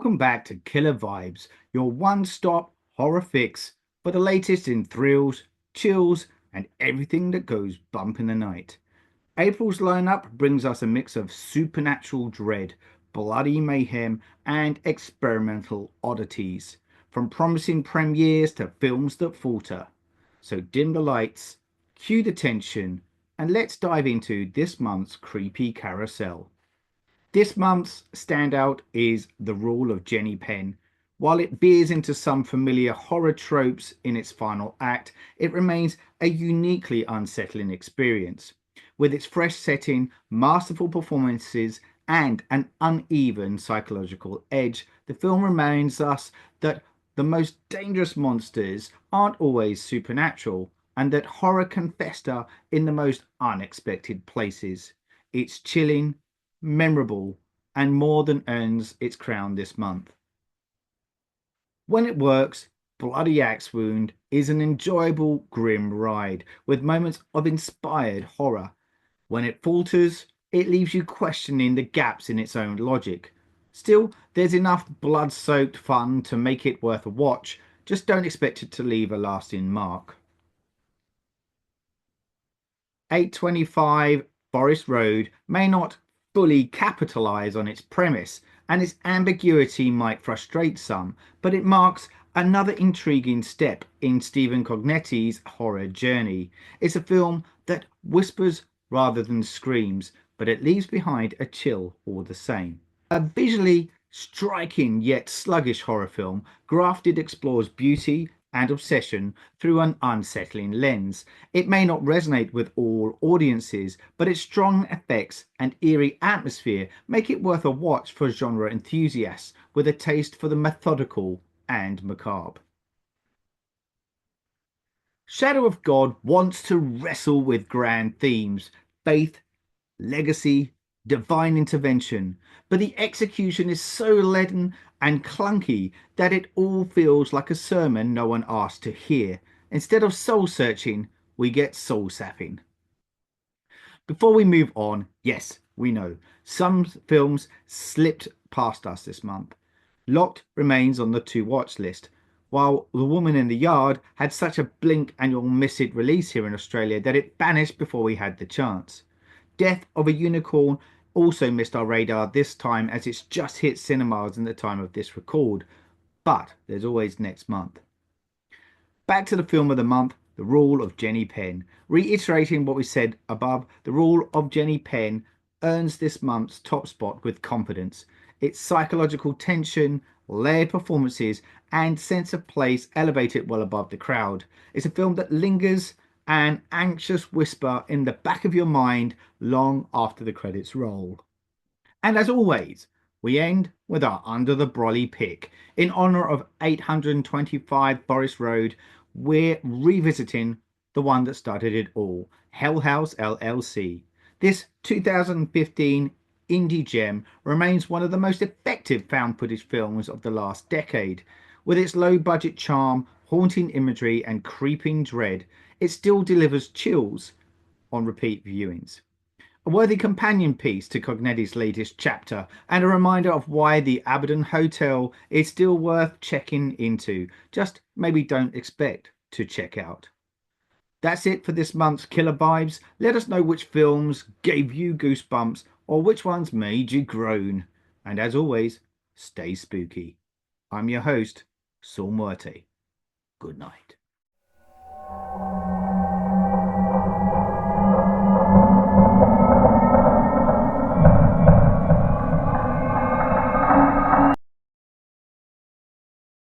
Welcome back to Killer Vibes, your one-stop horror fix for the latest in thrills, chills, and everything that goes bump in the night. April's lineup brings us a mix of supernatural dread, bloody mayhem, and experimental oddities, from promising premieres to films that falter. So dim the lights, cue the tension, and let's dive into this month's creepy carousel. This month's standout is The Rule of Jenny Penn. While it veers into some familiar horror tropes in its final act, it remains a uniquely unsettling experience. With its fresh setting, masterful performances, and an uneven psychological edge, the film reminds us that the most dangerous monsters aren't always supernatural, and that horror can fester in the most unexpected places. It's chilling, memorable, and more than earns its crown this month. When it works, Bloody Axe Wound is an enjoyable, grim ride with moments of inspired horror. When it falters, it leaves you questioning the gaps in its own logic. Still, there's enough blood-soaked fun to make it worth a watch, just don't expect it to leave a lasting mark. 825 Forest Road may not fully capitalize on its premise, and its ambiguity might frustrate some, but it marks another intriguing step in Stephen Cognetti's horror journey. It's a film that whispers rather than screams, but it leaves behind a chill all the same. A visually striking yet sluggish horror film, Grafted explores beauty and obsession through an unsettling lens. It may not resonate with all audiences, but its strong effects and eerie atmosphere make it worth a watch for genre enthusiasts with a taste for the methodical and macabre. Shadow of God wants to wrestle with grand themes: faith, legacy, divine intervention, but the execution is so leaden and clunky that it all feels like a sermon no one asked to hear. Instead of soul searching, we get soul sapping. Before we move on, yes, we know some films slipped past us this month. Locked remains on the to watch list, while The Woman in the Yard had such a blink and you'll miss it release here in Australia that it vanished before we had the chance. Death of a Unicorn also missed our radar this time as it's just hit cinemas in the time of this record, but there's always next month. Back to the film of the month, The Rule of Jenny Penn. Reiterating what we said above, The Rule of Jenny Penn earns this month's top spot with confidence. Its psychological tension, layered performances, and sense of place elevate it well above the crowd. It's a film that lingers, an anxious whisper in the back of your mind long after the credits roll. And as always, we end with our Under the Brollie pick. In honour of 825 Forest Road, we're revisiting the one that started it all, Hell House LLC. This 2015 indie gem remains one of the most effective found footage films of the last decade. With its low budget charm, haunting imagery, and creeping dread, it still delivers chills on repeat viewings. A worthy companion piece to Cognetti's latest chapter, and a reminder of why the Aberden Hotel is still worth checking into. Just maybe don't expect to check out. That's it for this month's Killer Vibes. Let us know which films gave you goosebumps or which ones made you groan. And as always, stay spooky. I'm your host, Saul Muerte. Good night.